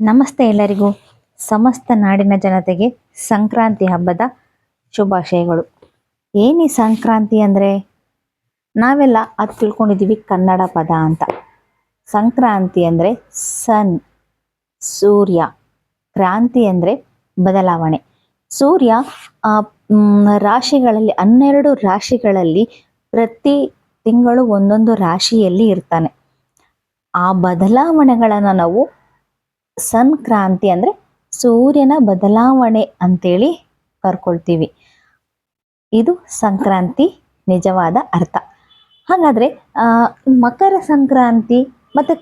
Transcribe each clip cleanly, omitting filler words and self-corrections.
ನಮಸ್ತೆ ಎಲ್ಲರಿಗೂ. ಸಮಸ್ತ ನಾಡಿನ ಜನತೆಗೆ ಸಂಕ್ರಾಂತಿ ಹಬ್ಬದ ಶುಭಾಶಯಗಳು. ಏನು ಈ ಸಂಕ್ರಾಂತಿ ಅಂದರೆ ನಾವೆಲ್ಲ ಅದು ತಿಳ್ಕೊಂಡಿದ್ದೀವಿ ಕನ್ನಡ ಪದ ಅಂತ. ಸಂಕ್ರಾಂತಿ ಅಂದರೆ ಸನ್, ಸೂರ್ಯ, ಕ್ರಾಂತಿ ಅಂದರೆ ಬದಲಾವಣೆ. ಸೂರ್ಯ ರಾಶಿಗಳಲ್ಲಿ 12 ರಾಶಿಗಳಲ್ಲಿ ಪ್ರತಿ ತಿಂಗಳು ಒಂದೊಂದು ರಾಶಿಯಲ್ಲಿ ಇರ್ತಾನೆ. ಆ ಬದಲಾವಣೆಗಳನ್ನು ನಾವು ಸಂಕ್ರಾಂತಿ ಅಂದರೆ ಸೂರ್ಯನ ಬದಲಾವಣೆ ಅಂತೇಳಿ ಕರ್ಕೊಳ್ತೀವಿ. ಇದು ಸಂಕ್ರಾಂತಿ ನಿಜವಾದ ಅರ್ಥ. ಹಾಗಾದರೆ ಮಕರ ಸಂಕ್ರಾಂತಿ ಮತ್ತು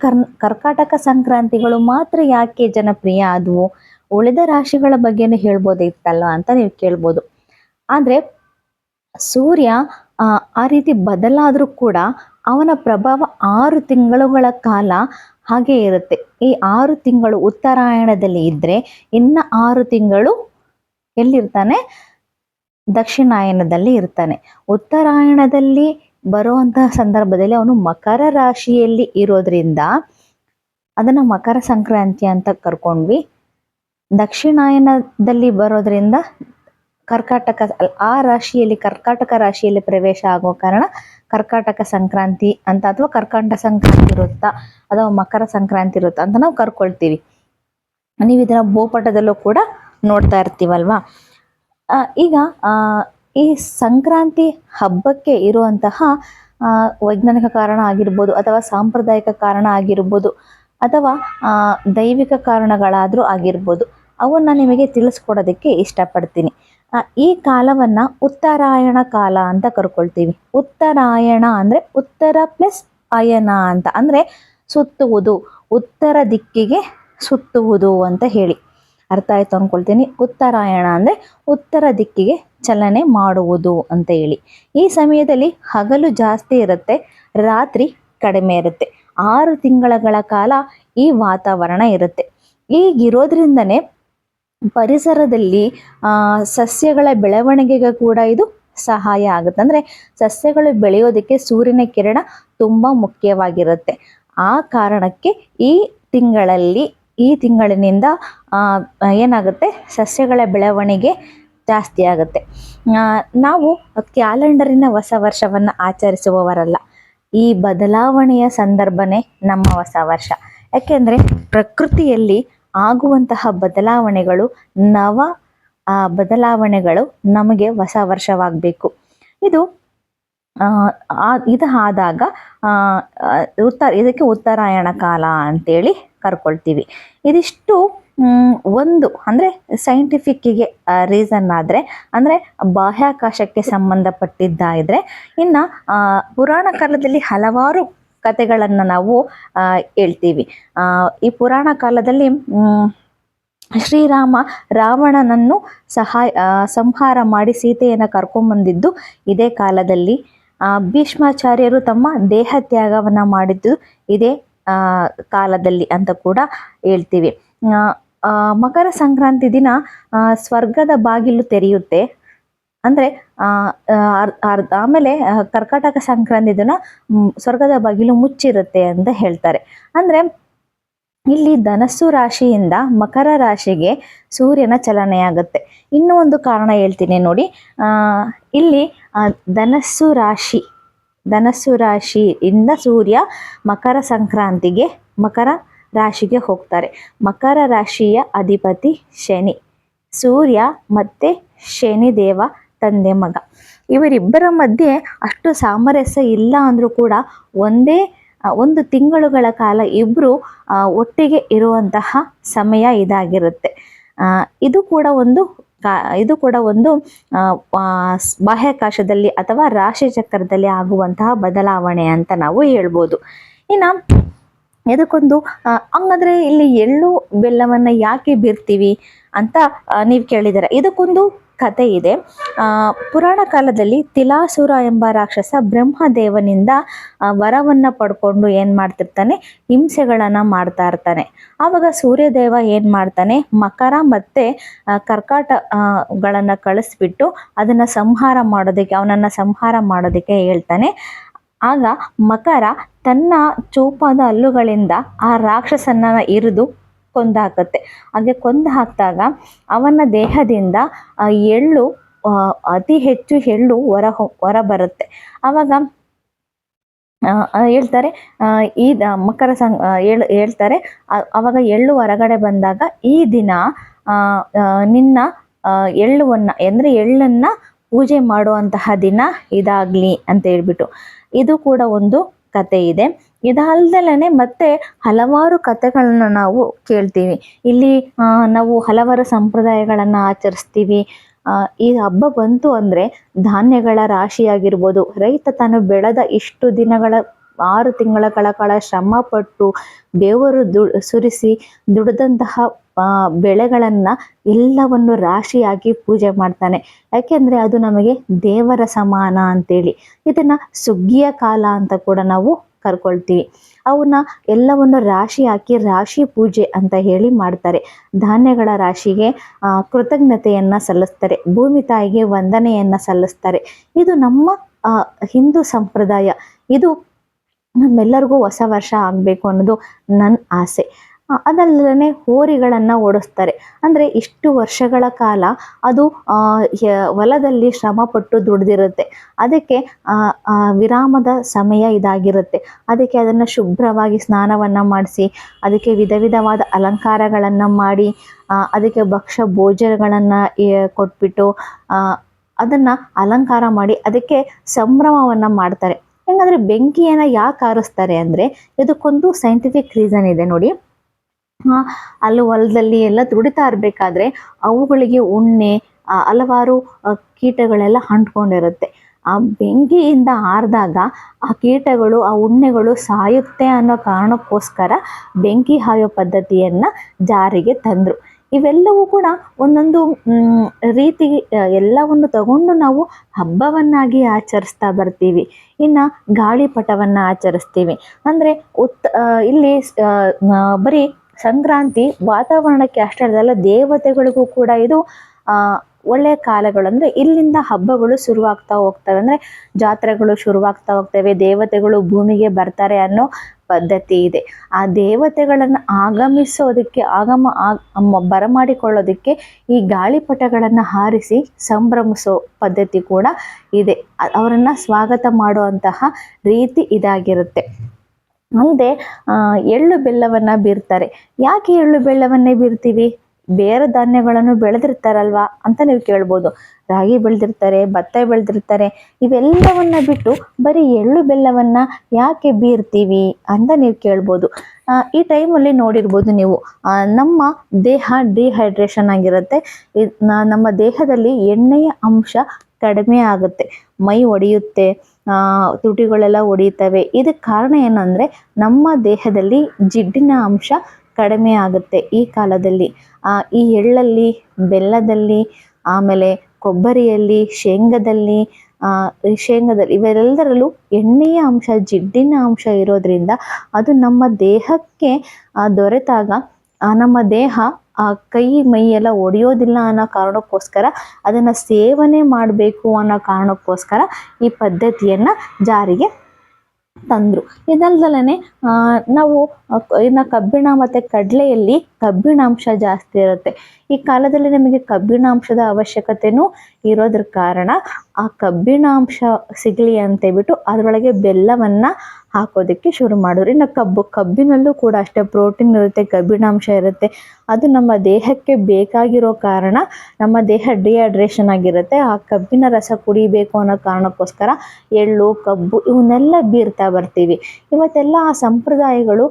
ಕರ್ಕಾಟಕ ಸಂಕ್ರಾಂತಿಗಳು ಮಾತ್ರ ಯಾಕೆ ಜನಪ್ರಿಯ ಆದವು? ಉಳಿದ ರಾಶಿಗಳ ಬಗ್ಗೆನೂ ಹೇಳ್ಬೋದಿತ್ತಲ್ಲ ಅಂತ ನೀವು ಕೇಳ್ಬೋದು. ಆದರೆ ಸೂರ್ಯ ಆ ರೀತಿ ಬದಲಾದರೂ ಕೂಡ ಅವನ ಪ್ರಭಾವ 6 ತಿಂಗಳುಗಳ ಕಾಲ ಹಾಗೆ ಇರುತ್ತೆ. ಈ 6 ತಿಂಗಳು ಉತ್ತರಾಯಣದಲ್ಲಿ ಇದ್ದರೆ ಇನ್ನು 6 ತಿಂಗಳು ಎಲ್ಲಿರ್ತಾನೆ? ದಕ್ಷಿಣಾಯನದಲ್ಲಿ ಇರ್ತಾನೆ. ಉತ್ತರಾಯಣದಲ್ಲಿ ಬರುವಂತಹ ಸಂದರ್ಭದಲ್ಲಿ ಅವನು ಮಕರ ರಾಶಿಯಲ್ಲಿ ಇರೋದ್ರಿಂದ ಅದನ್ನು ಮಕರ ಸಂಕ್ರಾಂತಿ ಅಂತ ಕರ್ಕೊಂಡ್ವಿ. ದಕ್ಷಿಣಾಯನದಲ್ಲಿ ಬರೋದ್ರಿಂದ ಆ ರಾಶಿಯಲ್ಲಿ ಕರ್ಕಾಟಕ ರಾಶಿಯಲ್ಲಿ ಪ್ರವೇಶ ಆಗೋ ಕಾರಣ ಕರ್ಕಾಟಕ ಸಂಕ್ರಾಂತಿ ಅಂತ, ಅಥವಾ ಕರ್ಕಾಟಕ ಸಂಕ್ರಾಂತಿ ಇರುತ್ತಾ ಅಥವಾ ಮಕರ ಸಂಕ್ರಾಂತಿ ಇರುತ್ತಾ ಅಂತ ನಾವು ಕರ್ಕೊಳ್ತೀವಿ. ನೀವು ಇದನ್ನ ಭೂಪಟದಲ್ಲೂ ಕೂಡ ನೋಡ್ತಾ ಇರ್ತೀವಲ್ವಾ. ಈಗ ಈ ಸಂಕ್ರಾಂತಿ ಹಬ್ಬಕ್ಕೆ ಇರುವಂತಹ ವೈಜ್ಞಾನಿಕ ಕಾರಣ ಆಗಿರ್ಬೋದು, ಅಥವಾ ಸಾಂಪ್ರದಾಯಿಕ ಕಾರಣ ಆಗಿರ್ಬೋದು, ಅಥವಾ ದೈವಿಕ ಕಾರಣಗಳಾದರೂ ಆಗಿರ್ಬೋದು, ಅವನ್ನ ನಿಮಗೆ ತಿಳಿಸ್ಕೊಡೋದಕ್ಕೆ ಇಷ್ಟಪಡ್ತೀನಿ. ಈ ಕಾಲವನ್ನು ಉತ್ತರಾಯಣ ಕಾಲ ಅಂತ ಕರ್ಕೊಳ್ತೀವಿ. ಉತ್ತರಾಯಣ ಅಂದರೆ ಉತ್ತರ ಪ್ಲಸ್ ಅಯನ ಅಂತ, ಅಂದರೆ ಸುತ್ತುವುದು, ಉತ್ತರ ದಿಕ್ಕಿಗೆ ಸುತ್ತುವುದು ಅಂತ ಹೇಳಿ ಅರ್ಥ ಆಯ್ತು ಅಂದ್ಕೊಳ್ತೀನಿ. ಉತ್ತರಾಯಣ ಅಂದರೆ ಉತ್ತರ ದಿಕ್ಕಿಗೆ ಚಲನೆ ಮಾಡುವುದು ಅಂತ ಹೇಳಿ. ಈ ಸಮಯದಲ್ಲಿ ಹಗಲು ಜಾಸ್ತಿ ಇರುತ್ತೆ, ರಾತ್ರಿ ಕಡಿಮೆ ಇರುತ್ತೆ. 6 ತಿಂಗಳ ಕಾಲ ಈ ವಾತಾವರಣ ಇರುತ್ತೆ. ಈಗಿರೋದ್ರಿಂದನೇ ಪರಿಸರದಲ್ಲಿ ಸಸ್ಯಗಳ ಬೆಳವಣಿಗೆಗೆ ಕೂಡ ಇದು ಸಹಾಯ ಆಗುತ್ತೆ. ಅಂದರೆ ಸಸ್ಯಗಳು ಬೆಳೆಯೋದಕ್ಕೆ ಸೂರ್ಯನ ಕಿರಣ ತುಂಬ ಮುಖ್ಯವಾಗಿರುತ್ತೆ. ಆ ಕಾರಣಕ್ಕೆ ಈ ತಿಂಗಳಿನಿಂದ ಏನಾಗುತ್ತೆ? ಸಸ್ಯಗಳ ಬೆಳವಣಿಗೆ ಜಾಸ್ತಿ ಆಗುತ್ತೆ. ನಾವು ಕ್ಯಾಲೆಂಡರಿನ ಹೊಸ ವರ್ಷವನ್ನು ಆಚರಿಸುವವರಲ್ಲ. ಈ ಬದಲಾವಣೆಯ ಸಂದರ್ಭನೇ ನಮ್ಮ ಹೊಸ ವರ್ಷ. ಯಾಕೆಂದರೆ ಪ್ರಕೃತಿಯಲ್ಲಿ ಆಗುವಂತಹ ಬದಲಾವಣೆಗಳು ಬದಲಾವಣೆಗಳು ನಮಗೆ ಹೊಸ ವರ್ಷವಾಗಬೇಕು. ಇದು ಆದಾಗ ಇದಕ್ಕೆ ಉತ್ತರಾಯಣ ಕಾಲ ಅಂತೇಳಿ ಕರ್ಕೊಳ್ತೀವಿ. ಇದಿಷ್ಟು ಒಂದು ಅಂದರೆ ಸೈಂಟಿಫಿಕ್ಕಿಗೆ ರೀಸನ್ ಆದರೆ, ಅಂದರೆ ಬಾಹ್ಯಾಕಾಶಕ್ಕೆ ಸಂಬಂಧಪಟ್ಟಿದ್ದಾದರೆ. ಇನ್ನು ಪುರಾಣ ಕಾಲದಲ್ಲಿ ಹಲವಾರು ಕಥೆಗಳನ್ನು ನಾವು ಹೇಳ್ತೀವಿ. ಈ ಪುರಾಣ ಕಾಲದಲ್ಲಿ ಶ್ರೀರಾಮ ರಾವಣನನ್ನು ಸಂಹಾರ ಮಾಡಿ ಸೀತೆಯನ್ನು ಕರ್ಕೊಂಬಂದಿದ್ದು ಇದೇ ಕಾಲದಲ್ಲಿ. ಭೀಷ್ಮಾಚಾರ್ಯರು ತಮ್ಮ ದೇಹ ತ್ಯಾಗವನ್ನು ಮಾಡಿದ್ದು ಇದೇ ಕಾಲದಲ್ಲಿ ಅಂತ ಕೂಡ ಹೇಳ್ತೀವಿ. ಮಕರ ಸಂಕ್ರಾಂತಿ ದಿನ ಸ್ವರ್ಗದ ಬಾಗಿಲು ತೆರೆಯುತ್ತೆ. ಅಂದರೆ ಆಮೇಲೆ ಕರ್ಕಾಟಕ ಸಂಕ್ರಾಂತಿ ದಿನ ಸ್ವರ್ಗದ ಬಾಗಿಲು ಮುಚ್ಚಿರುತ್ತೆ ಅಂತ ಹೇಳ್ತಾರೆ. ಅಂದರೆ ಇಲ್ಲಿ ಧನಸ್ಸು ರಾಶಿಯಿಂದ ಮಕರ ರಾಶಿಗೆ ಸೂರ್ಯನ ಚಲನೆಯಾಗುತ್ತೆ. ಇನ್ನೂ ಒಂದು ಕಾರಣ ಹೇಳ್ತೀನಿ ನೋಡಿ. ಇಲ್ಲಿ ಧನಸ್ಸು ರಾಶಿಯಿಂದ ಸೂರ್ಯ ಮಕರ ಸಂಕ್ರಾಂತಿಗೆ ಮಕರ ರಾಶಿಗೆ ಹೋಗ್ತಾರೆ. ಮಕರ ರಾಶಿಯ ಅಧಿಪತಿ ಶನಿ. ಸೂರ್ಯ ಮತ್ತು ಶನಿದೇವ ತಂದೆ ಮಗ. ಇವರಿಬ್ಬರ ಮಧ್ಯೆ ಅಷ್ಟು ಸಾಮರಸ್ಯ ಇಲ್ಲ ಅಂದರೂ ಕೂಡ ಒಂದು ತಿಂಗಳುಗಳ ಕಾಲ ಇಬ್ಬರು ಒಟ್ಟಿಗೆ ಇರುವಂತಹ ಸಮಯ ಇದಾಗಿರುತ್ತೆ. ಇದು ಕೂಡ ಒಂದು ಬಾಹ್ಯಾಕಾಶದಲ್ಲಿ ಅಥವಾ ರಾಶಿ ಚಕ್ರದಲ್ಲಿ ಆಗುವಂತಹ ಬದಲಾವಣೆ ಅಂತ ನಾವು ಹೇಳ್ಬೋದು. ಇನ್ನು ಇದಕ್ಕೊಂದು ಹಂಗಾದ್ರೆ ಇಲ್ಲಿ ಎಳ್ಳು ಬೆಲ್ಲವನ್ನು ಯಾಕೆ ಬೀರ್ತೀವಿ ಅಂತ ನೀವು ಕೇಳಿದ್ದೀರ. ಇದಕ್ಕೊಂದು ಕತೆ ಇದೆ. ಪುರಾಣ ಕಾಲದಲ್ಲಿ ತಿಲಾಸುರ ಎಂಬ ರಾಕ್ಷಸ ಬ್ರಹ್ಮದೇವನಿಂದ ವರವನ್ನು ಪಡ್ಕೊಂಡು ಏನು ಮಾಡ್ತಿರ್ತಾನೆ? ಹಿಂಸೆಗಳನ್ನು ಮಾಡ್ತಾ ಇರ್ತಾನೆ. ಆವಾಗ ಸೂರ್ಯದೇವ ಏನು ಮಾಡ್ತಾನೆ? ಮಕರ ಮತ್ತು ಕರ್ಕಾಟಗಳನ್ನು ಕಳಿಸ್ಬಿಟ್ಟು ಅವನನ್ನು ಸಂಹಾರ ಮಾಡೋದಕ್ಕೆ ಹೇಳ್ತಾನೆ. ಆಗ ಮಕರ ತನ್ನ ಚೂಪಾದ ಹಲ್ಲುಗಳಿಂದ ಆ ರಾಕ್ಷಸನ್ನ ಇರಿದು ಕೊಂದು ಹಾಕುತ್ತೆ. ಹಾಗೆ ಕೊಂದು ಹಾಕಿದಾಗ ಅವನ ದೇಹದಿಂದ ಎಳ್ಳು ಅತಿ ಹೆಚ್ಚು ಎಳ್ಳು ಹೊರ ಬರುತ್ತೆ. ಆವಾಗ ಹೇಳ್ತಾರೆ ಈ ಮಕರ ಹೇಳ್ತಾರೆ ಅವಾಗ ಎಳ್ಳು ಹೊರಗಡೆ ಬಂದಾಗ ಈ ದಿನ ನಿನ್ನ ಎಳ್ಳುವನ್ನ ಅಂದ್ರೆ ಎಳ್ಳನ್ನ ಪೂಜೆ ಮಾಡುವಂತಹ ದಿನ ಇದಾಗ್ಲಿ ಅಂತ ಹೇಳ್ಬಿಟ್ಟು ಇದು ಕೂಡ ಒಂದು ಕತೆ ಇದೆ. ಇದಲ್ದಲೇ ಮತ್ತೆ ಹಲವಾರು ಕಥೆಗಳನ್ನ ನಾವು ಕೇಳ್ತೀವಿ. ಇಲ್ಲಿ ನಾವು ಹಲವಾರು ಸಂಪ್ರದಾಯಗಳನ್ನ ಆಚರಿಸ್ತೀವಿ. ಈ ಹಬ್ಬ ಬಂತು ಅಂದ್ರೆ ಧಾನ್ಯಗಳ ರಾಶಿಯಾಗಿರ್ಬೋದು, ರೈತ ತಾನು ಬೆಳೆದ ಇಷ್ಟು ದಿನಗಳ 6 ತಿಂಗಳ ಕಾಲ ಶ್ರಮ ಪಟ್ಟು ಬೆವರು ಸುರಿಸಿ ದುಡಿದಂತಹ ಬೆಳೆಗಳನ್ನ ಎಲ್ಲವನ್ನು ರಾಶಿಯಾಗಿ ಪೂಜೆ ಮಾಡ್ತಾನೆ. ಯಾಕೆಂದ್ರೆ ಅದು ನಮಗೆ ದೇವರ ಸಮಾನ ಅಂತೇಳಿ. ಇದನ್ನ ಸುಗ್ಗಿಯ ಕಾಲ ಅಂತ ಕೂಡ ನಾವು ಕರ್ಕೊಳ್ತೀವಿ. ಅವನ್ನ ಎಲ್ಲವನ್ನು ರಾಶಿ ಹಾಕಿ ರಾಶಿ ಪೂಜೆ ಅಂತ ಹೇಳಿ ಮಾಡ್ತಾರೆ. ಧಾನ್ಯಗಳ ರಾಶಿಗೆ ಕೃತಜ್ಞತೆಯನ್ನ ಸಲ್ಲಿಸ್ತಾರೆ, ಭೂಮಿ ತಾಯಿಗೆ ವಂದನೆಯನ್ನ ಸಲ್ಲಿಸ್ತಾರೆ. ಇದು ನಮ್ಮ ಹಿಂದೂ ಸಂಪ್ರದಾಯ. ಇದು ನಮ್ಮೆಲ್ಲರಿಗೂ ಹೊಸ ವರ್ಷ ಆಗಬೇಕು ಅನ್ನೋದು ನನ್ನ ಆಸೆ. ಅದಲ್ಲದೆ ಹೋರಿಗಳನ್ನು ಓಡಿಸ್ತಾರೆ. ಅಂದರೆ ಇಷ್ಟು ವರ್ಷಗಳ ಕಾಲ ಅದು ಹೊಲದಲ್ಲಿ ಶ್ರಮಪಟ್ಟು ದುಡ್ದಿರುತ್ತೆ. ಅದಕ್ಕೆ ವಿರಾಮದ ಸಮಯ ಇದಾಗಿರುತ್ತೆ. ಅದಕ್ಕೆ ಅದನ್ನು ಶುಭ್ರವಾಗಿ ಸ್ನಾನವನ್ನು ಮಾಡಿಸಿ ಅದಕ್ಕೆ ವಿಧ ವಿಧವಾದ ಅಲಂಕಾರಗಳನ್ನು ಮಾಡಿ ಅದಕ್ಕೆ ಭಕ್ಷ್ಯ ಭೋಜನಗಳನ್ನು ಕೊಟ್ಬಿಟ್ಟು ಅದನ್ನು ಅಲಂಕಾರ ಮಾಡಿ ಅದಕ್ಕೆ ಸಂಭ್ರಮವನ್ನು ಮಾಡ್ತಾರೆ. ಹೆಂಗಂದರೆ ಬೆಂಕಿಯನ್ನು ಯಾಕೆ ಆರಿಸ್ತಾರೆ ಅಂದರೆ ಇದಕ್ಕೊಂದು ಸೈಂಟಿಫಿಕ್ ರೀಸನ್ ಇದೆ ನೋಡಿ. ಅಲ್ಲಿ ಹೊಲದಲ್ಲಿ ಎಲ್ಲ ದುಡಿತಾ ಇರಬೇಕಾದ್ರೆ ಅವುಗಳಿಗೆ ಉಣ್ಣೆ ಹಲವಾರು ಕೀಟಗಳೆಲ್ಲ ಅಂಟ್ಕೊಂಡಿರುತ್ತೆ. ಆ ಬೆಂಕಿಯಿಂದ ಆರಿದಾಗ ಆ ಕೀಟಗಳು ಆ ಉಣ್ಣೆಗಳು ಸಾಯುತ್ತೆ ಅನ್ನೋ ಕಾರಣಕ್ಕೋಸ್ಕರ ಬೆಂಕಿ ಹಾಯೋ ಪದ್ಧತಿಯನ್ನು ಜಾರಿಗೆ ತಂದರು. ಇವೆಲ್ಲವೂ ಕೂಡ ಒಂದೊಂದು ರೀತಿ ಎಲ್ಲವನ್ನು ತಗೊಂಡು ನಾವು ಹಬ್ಬವನ್ನಾಗಿ ಆಚರಿಸ್ತಾ ಬರ್ತೀವಿ. ಇನ್ನು ಗಾಳಿಪಟವನ್ನು ಆಚರಿಸ್ತೀವಿ. ಅಂದರೆ ಇಲ್ಲಿ ಬರೀ ಸಂಕ್ರಾಂತಿ ವಾತಾವರಣಕ್ಕೆ ಅಷ್ಟೇ ಅಲ್ಲ, ದೇವತೆಗಳಿಗೂ ಕೂಡ ಇದು ಒಳ್ಳೆಯ ಕಾಲಗಳು. ಅಂದರೆ ಇಲ್ಲಿಂದ ಹಬ್ಬಗಳು ಶುರುವಾಗ್ತಾ ಹೋಗ್ತವೆ. ಅಂದರೆ ಜಾತ್ರೆಗಳು ಶುರುವಾಗ್ತಾ ಹೋಗ್ತವೆ, ದೇವತೆಗಳು ಭೂಮಿಗೆ ಬರ್ತಾರೆ ಅನ್ನೋ ಪದ್ಧತಿ ಇದೆ. ಆ ದೇವತೆಗಳನ್ನು ಆಗಮಿಸೋದಕ್ಕೆ ಬರಮಾಡಿಕೊಳ್ಳೋದಕ್ಕೆ ಈ ಗಾಳಿಪಟಗಳನ್ನು ಹಾರಿಸಿ ಸಂಭ್ರಮಿಸೋ ಪದ್ಧತಿ ಕೂಡ ಇದೆ. ಅವರನ್ನು ಸ್ವಾಗತ ಮಾಡುವಂತಹ ರೀತಿ ಇದಾಗಿರುತ್ತೆ. ಅಲ್ಲದೆ ಎಳ್ಳು ಬೆಲ್ಲವನ್ನು ಬೀರ್ತಾರೆ. ಯಾಕೆ ಎಳ್ಳು ಬೆಲ್ಲವನ್ನೇ ಬೀರ್ತೀವಿ? ಬೇರೆ ಧಾನ್ಯಗಳನ್ನು ಬೆಳೆದಿರ್ತಾರಲ್ವಾ ಅಂತ ನೀವು ಕೇಳ್ಬೋದು. ರಾಗಿ ಬೆಳೆದಿರ್ತಾರೆ, ಭತ್ತ ಬೆಳೆದಿರ್ತಾರೆ. ಇವೆಲ್ಲವನ್ನ ಬಿಟ್ಟು ಬರೀ ಎಳ್ಳು ಬೆಲ್ಲವನ್ನು ಯಾಕೆ ಬೀರ್ತೀವಿ ಅಂತ ನೀವು ಕೇಳ್ಬೋದು. ಈ ಟೈಮಲ್ಲಿ ನೋಡಿರ್ಬೋದು ನೀವು, ನಮ್ಮ ದೇಹ ಡಿಹೈಡ್ರೇಷನ್ ಆಗಿರುತ್ತೆ. ನಮ್ಮ ದೇಹದಲ್ಲಿ ಎಣ್ಣೆಯ ಅಂಶ ಕಡಿಮೆ ಆಗುತ್ತೆ, ಮೈ ಒಡೆಯುತ್ತೆ, ತುಟಿಗಳೆಲ್ಲ ಒಡೆಯುತ್ತವೆ. ಇದಕ್ಕೆ ಕಾರಣ ಏನಂದರೆ ನಮ್ಮ ದೇಹದಲ್ಲಿ ಜಿಡ್ಡಿನ ಅಂಶ ಕಡಿಮೆ ಆಗುತ್ತೆ ಈ ಕಾಲದಲ್ಲಿ. ಈ ಎಳ್ಳಲ್ಲಿ, ಬೆಲ್ಲದಲ್ಲಿ, ಆಮೇಲೆ ಕೊಬ್ಬರಿಯಲ್ಲಿ, ಶೇಂಗದಲ್ಲಿ ಇವೆಲ್ಲದರಲ್ಲೂ ಎಣ್ಣೆಯ ಅಂಶ, ಜಿಡ್ಡಿನ ಅಂಶ ಇರೋದ್ರಿಂದ ಅದು ನಮ್ಮ ದೇಹಕ್ಕೆ ದೊರೆತಾಗ ನಮ್ಮ ದೇಹ ಕೈ ಮೈ ಎಲ್ಲ ಒಡೆಯೋದಿಲ್ಲ ಅನ್ನೋ ಕಾರಣಕ್ಕೋಸ್ಕರ ಅದನ್ನು ಸೇವನೆ ಮಾಡಬೇಕು ಅನ್ನೋ ಕಾರಣಕ್ಕೋಸ್ಕರ ಈ ಪದ್ಧತಿಯನ್ನು ಜಾರಿಗೆ ತಂದರು. ಇದಲ್ದಲೇ ನಾವು ಇನ್ನು ಕಬ್ಬಿಣ ಮತ್ತು ಕಡಲೆಯಲ್ಲಿ ಕಬ್ಬಿಣಾಂಶ ಜಾಸ್ತಿ ಇರುತ್ತೆ. ಈ ಕಾಲದಲ್ಲಿ ನಮಗೆ ಕಬ್ಬಿಣಾಂಶದ ಅವಶ್ಯಕತೆಯೂ ಇರೋದ್ರ ಕಾರಣ ಆ ಕಬ್ಬಿಣಾಂಶ ಸಿಗಲಿ ಅಂತೇಳ್ಬಿಟ್ಟು ಅದರೊಳಗೆ ಬೆಲ್ಲವನ್ನು ಹಾಕೋದಕ್ಕೆ ಶುರು ಮಾಡಿದ್ರು. ಇನ್ನು ಕಬ್ಬಿನಲ್ಲೂ ಕೂಡ ಅಷ್ಟೇ ಪ್ರೋಟೀನ್ ಇರುತ್ತೆ, ಕಬ್ಬಿಣಾಂಶ ಇರುತ್ತೆ. ಅದು ನಮ್ಮ ದೇಹಕ್ಕೆ ಬೇಕಾಗಿರೋ ಕಾರಣ ನಮ್ಮ ದೇಹ ಡಿಹೈಡ್ರೇಷನ್ ಆಗಿರುತ್ತೆ. ಆ ಕಬ್ಬಿನ ರಸ ಕುಡಿಬೇಕು ಅನ್ನೋ ಕಾರಣಕ್ಕೋಸ್ಕರ ಎಳ್ಳು, ಕಬ್ಬು ಇವನ್ನೆಲ್ಲ ಬೀರ್ತಾ ಬರ್ತೀವಿ. ಇವತ್ತೆಲ್ಲ ಆ ಸಂಪ್ರದಾಯಗಳು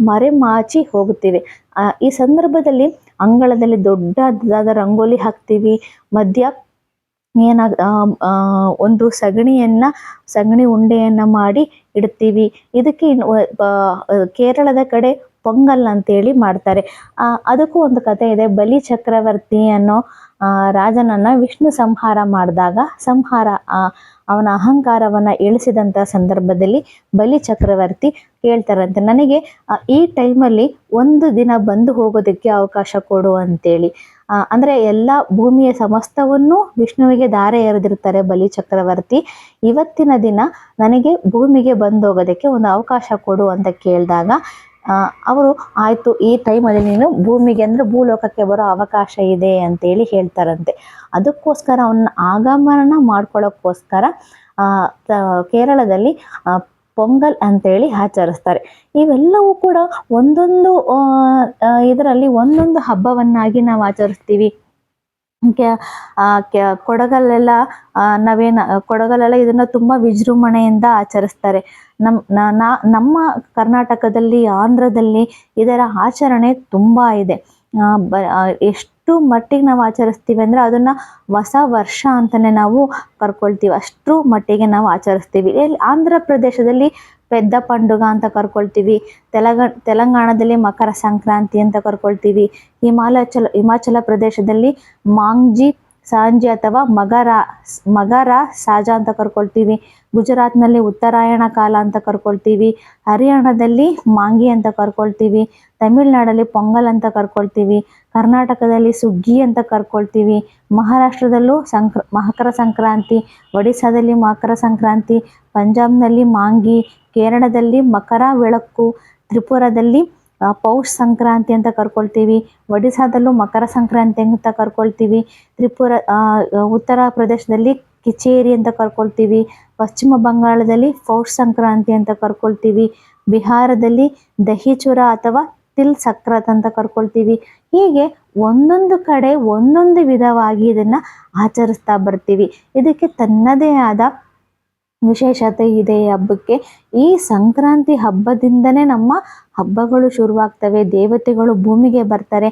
ಮರೆಮಾಚಿ ಹೋಗುತ್ತಿವೆ. ಈ ಸಂದರ್ಭದಲ್ಲಿ ಅಂಗಳದಲ್ಲಿ ದೊಡ್ಡದಾದ ರಂಗೋಲಿ ಹಾಕ್ತೀವಿ. ಮಧ್ಯ ಒಂದು ಸಗಣಿ ಉಂಡೆಯನ್ನು ಮಾಡಿ ಇಡ್ತೀವಿ. ಇದಕ್ಕೆ ಕೇರಳದ ಕಡೆ ಪೊಂಗಲ್ ಅಂತೇಳಿ ಮಾಡ್ತಾರೆ. ಅದಕ್ಕೂ ಒಂದು ಕಥೆ ಇದೆ. ಬಲಿ ಚಕ್ರವರ್ತಿ ಅನ್ನೋ ರಾಜನನ್ನು ವಿಷ್ಣು ಸಂಹಾರ ಮಾಡಿದಾಗ ಅವನ ಅಹಂಕಾರವನ್ನು ಇಳಿಸಿದಂಥ ಸಂದರ್ಭದಲ್ಲಿ ಬಲಿ ಚಕ್ರವರ್ತಿ ಕೇಳ್ತಾರಂತೆ, ನನಗೆ ಈ ಟೈಮಲ್ಲಿ ಒಂದು ದಿನ ಬಂದು ಹೋಗೋದಕ್ಕೆ ಅವಕಾಶ ಕೊಡು ಅಂತೇಳಿ. ಅಂದರೆ ಎಲ್ಲ ಭೂಮಿಯ ಸಮಸ್ತವನ್ನು ವಿಷ್ಣುವಿಗೆ ದಾರೆ ಎರೆದಿರ್ತಾರೆ ಬಲಿ ಚಕ್ರವರ್ತಿ. ಇವತ್ತಿನ ದಿನ ನನಗೆ ಭೂಮಿಗೆ ಬಂದು ಹೋಗೋದಕ್ಕೆ ಒಂದು ಅವಕಾಶ ಕೊಡು ಅಂತ ಕೇಳಿದಾಗ ಅವರು ಆಯಿತು ಈ ಟೈಮಲ್ಲಿ ನೀನು ಭೂಮಿಗೆ ಅಂದರೆ ಭೂಲೋಕಕ್ಕೆ ಬರೋ ಅವಕಾಶ ಇದೆ ಅಂತೇಳಿ ಹೇಳ್ತಾರಂತೆ. ಅದಕ್ಕೋಸ್ಕರ ಅವನ್ನ ಆಗಮನ ಮಾಡ್ಕೊಳ್ಳೋಕ್ಕೋಸ್ಕರ ಕೇರಳದಲ್ಲಿ ಪೊಂಗಲ್ ಅಂತೇಳಿ ಆಚರಿಸ್ತಾರೆ. ಇವೆಲ್ಲವೂ ಕೂಡ ಒಂದೊಂದು ಇದರಲ್ಲಿ ಒಂದೊಂದು ಹಬ್ಬವನ್ನಾಗಿ ನಾವು ಆಚರಿಸ್ತೀವಿ. ಕೊಡಗಲ್ಲೆಲ್ಲ ಕೊಡಗಲ್ಲೆಲ್ಲ ಇದನ್ನ ತುಂಬ ವಿಜೃಂಭಣೆಯಿಂದ ಆಚರಿಸ್ತಾರೆ. ನಮ್ಮ ಕರ್ನಾಟಕದಲ್ಲಿ, ಆಂಧ್ರದಲ್ಲಿ ಇದರ ಆಚರಣೆ ತುಂಬ ಇದೆ. ಎಷ್ಟು ಮಟ್ಟಿಗೆ ನಾವು ಆಚರಿಸ್ತೀವಿ ಅಂದರೆ ಅದನ್ನು ಹೊಸ ವರ್ಷ ಅಂತಲೇ ನಾವು ಕರ್ಕೊಳ್ತೀವಿ, ಅಷ್ಟರ ಮಟ್ಟಿಗೆ ನಾವು ಆಚರಿಸ್ತೀವಿ. ಆಂಧ್ರ ಪ್ರದೇಶದಲ್ಲಿ ಪೆದ್ದ ಪಂಡುಗ ಅಂತ ಕರ್ಕೊಳ್ತೀವಿ, ತೆಲಂಗಾಣದಲ್ಲಿ ಮಕರ ಸಂಕ್ರಾಂತಿ ಅಂತ ಕರ್ಕೊಳ್ತೀವಿ, ಹಿಮಾಚಲ ಪ್ರದೇಶದಲ್ಲಿ ಮಾಂಗ್ಜಿ ಸಾಂಜಿ ಅಥವಾ ಮಗರ ಸಾಜ ಅಂತ ಕರ್ಕೊಳ್ತೀವಿ, ಗುಜರಾತ್ನಲ್ಲಿ ಉತ್ತರಾಯಣ ಕಾಲ ಅಂತ ಕರ್ಕೊಳ್ತೀವಿ, ಹರಿಯಾಣದಲ್ಲಿ ಮಾಂಗಿ ಅಂತ ಕರ್ಕೊಳ್ತೀವಿ, ತಮಿಳ್ನಾಡಲ್ಲಿ ಪೊಂಗಲ್ ಅಂತ ಕರ್ಕೊಳ್ತೀವಿ, ಕರ್ನಾಟಕದಲ್ಲಿ ಸುಗ್ಗಿ ಅಂತ ಕರ್ಕೊಳ್ತೀವಿ, ಮಹಾರಾಷ್ಟ್ರದಲ್ಲೂ ಮಕರ ಸಂಕ್ರಾಂತಿ, ಒಡಿಸ್ಸಾದಲ್ಲಿ ಮಕರ ಸಂಕ್ರಾಂತಿ, ಪಂಜಾಬ್ನಲ್ಲಿ ಮಾಂಗಿ, ಕೇರಳದಲ್ಲಿ ಮಕರ ಬೆಳಕು, ತ್ರಿಪುರದಲ್ಲಿ ಪೌಷ್ ಸಂಕ್ರಾಂತಿ ಅಂತ ಕರ್ಕೊಳ್ತೀವಿ, ಒಡಿಸ್ಸಾದಲ್ಲೂ ಮಕರ ಸಂಕ್ರಾಂತಿ ಅಂತ ಕರ್ಕೊಳ್ತೀವಿ, ಉತ್ತರ ಪ್ರದೇಶದಲ್ಲಿ ಕಿಚೇರಿ ಅಂತ ಕರ್ಕೊಳ್ತೀವಿ, ಪಶ್ಚಿಮ ಬಂಗಾಳದಲ್ಲಿ ಪೌಷ್ ಸಂಕ್ರಾಂತಿ ಅಂತ ಕರ್ಕೊಳ್ತೀವಿ, ಬಿಹಾರದಲ್ಲಿ ದಹಿಚುರ ಅಥವಾ ತಿಲ್ ಸಕ್ರಾತ್ ಅಂತ ಕರ್ಕೊಳ್ತೀವಿ. ಹೀಗೆ ಒಂದೊಂದು ಕಡೆ ಒಂದೊಂದು ವಿಧವಾಗಿ ಇದನ್ನು ಆಚರಿಸ್ತಾ ಬರ್ತೀವಿ. ಇದಕ್ಕೆ ತನ್ನದೇ ಆದ ವಿಶೇಷತೆ ಇದೆ ಈ ಹಬ್ಬಕ್ಕೆ. ಈ ಸಂಕ್ರಾಂತಿ ಹಬ್ಬದಿಂದನೇ ನಮ್ಮ ಹಬ್ಬಗಳು ಶುರುವಾಗ್ತವೆ, ದೇವತೆಗಳು ಭೂಮಿಗೆ ಬರ್ತಾರೆ.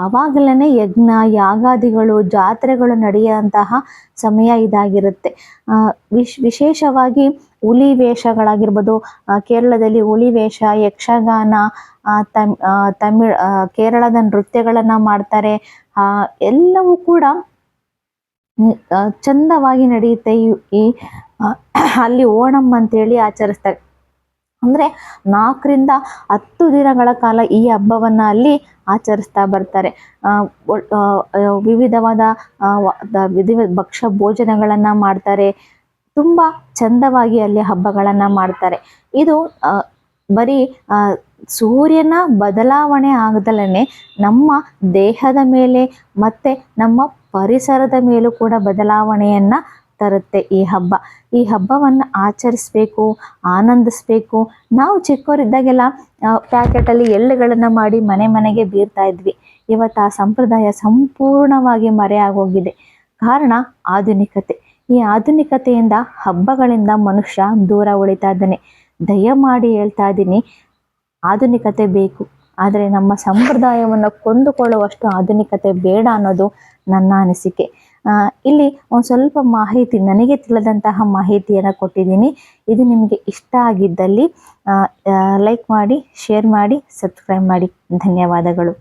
ಅವಾಗಲೇ ಯಜ್ಞ ಯಾಗಾದಿಗಳು ಜಾತ್ರೆಗಳು ನಡೆಯುವಂತಹ ಸಮಯ ಇದಾಗಿರುತ್ತೆ. ವಿಶೇಷವಾಗಿ ಹುಲಿ ವೇಷಗಳಾಗಿರ್ಬೋದು, ಕೇರಳದಲ್ಲಿ ಹುಲಿ ವೇಷ, ಯಕ್ಷಗಾನ, ಕೇರಳದ ನೃತ್ಯಗಳನ್ನು ಮಾಡ್ತಾರೆ. ಎಲ್ಲವೂ ಕೂಡ ಚಂದವಾಗಿ ನಡೆಯುತ್ತೆ. ಅಲ್ಲಿ ಓಣಂ ಅಂತೇಳಿ ಆಚರಿಸ್ತಾರೆ. ಅಂದರೆ 4ರಿಂದ 10 ದಿನಗಳ ಕಾಲ ಈ ಹಬ್ಬವನ್ನು ಅಲ್ಲಿ ಆಚರಿಸ್ತಾ ಬರ್ತಾರೆ. ವಿವಿಧವಾದ ಭಕ್ಷ್ಯ ಭೋಜನಗಳನ್ನು ಮಾಡ್ತಾರೆ. ತುಂಬ ಚಂದವಾಗಿ ಅಲ್ಲಿ ಹಬ್ಬಗಳನ್ನು ಮಾಡ್ತಾರೆ. ಇದು ಬರೀ ಸೂರ್ಯನ ಬದಲಾವಣೆ ಆಗದಲೇ ನಮ್ಮ ದೇಹದ ಮೇಲೆ ಮತ್ತು ನಮ್ಮ ಪರಿಸರದ ಮೇಲೂ ಕೂಡ ಬದಲಾವಣೆಯನ್ನು ತರುತ್ತೆ ಈ ಹಬ್ಬ. ಈ ಹಬ್ಬವನ್ನು ಆಚರಿಸ್ಬೇಕು, ಆನಂದಿಸ್ಬೇಕು. ನಾವು ಚಿಕ್ಕವರಿದ್ದಾಗೆಲ್ಲ ಪ್ಯಾಕೆಟಲ್ಲಿ ಎಳ್ಳುಗಳನ್ನು ಮಾಡಿ ಮನೆಗೆ ಬೀರ್ತಾ ಇದ್ವಿ. ಇವತ್ತು ಆ ಸಂಪ್ರದಾಯ ಸಂಪೂರ್ಣವಾಗಿ ಮರೆಯಾಗೋಗಿದೆ. ಕಾರಣ ಆಧುನಿಕತೆ. ಈ ಆಧುನಿಕತೆಯಿಂದ ಹಬ್ಬಗಳಿಂದ ಮನುಷ್ಯ ದೂರ ಉಳಿತಾ ಇದ್ದಾನೆ. ದಯಮಾಡಿ ಹೇಳ್ತಾ ಇದ್ದೀನಿ, ಆಧುನಿಕತೆ ಬೇಕು, ಆದರೆ ನಮ್ಮ ಸಂಪ್ರದಾಯವನ್ನು ಕೊಂದುಕೊಳ್ಳುವಷ್ಟು ಆಧುನಿಕತೆ ಬೇಡ ಅನ್ನೋದು ನನ್ನ ಅನಿಸಿಕೆ. ಇಲ್ಲಿ ಒಂದು ಸ್ವಲ್ಪ ಮಾಹಿತಿ, ನನಗೆ ತಿಳಿದಂತಹ ಮಾಹಿತಿಯನ್ನು ಕೊಟ್ಟಿದ್ದೀನಿ. ಇದು ನಿಮಗೆ ಇಷ್ಟ ಆಗಿದ್ದಲ್ಲಿ ಲೈಕ್ ಮಾಡಿ, ಶೇರ್ ಮಾಡಿ, ಸಬ್ಸ್ಕ್ರೈಬ್ ಮಾಡಿ. ಧನ್ಯವಾದಗಳು.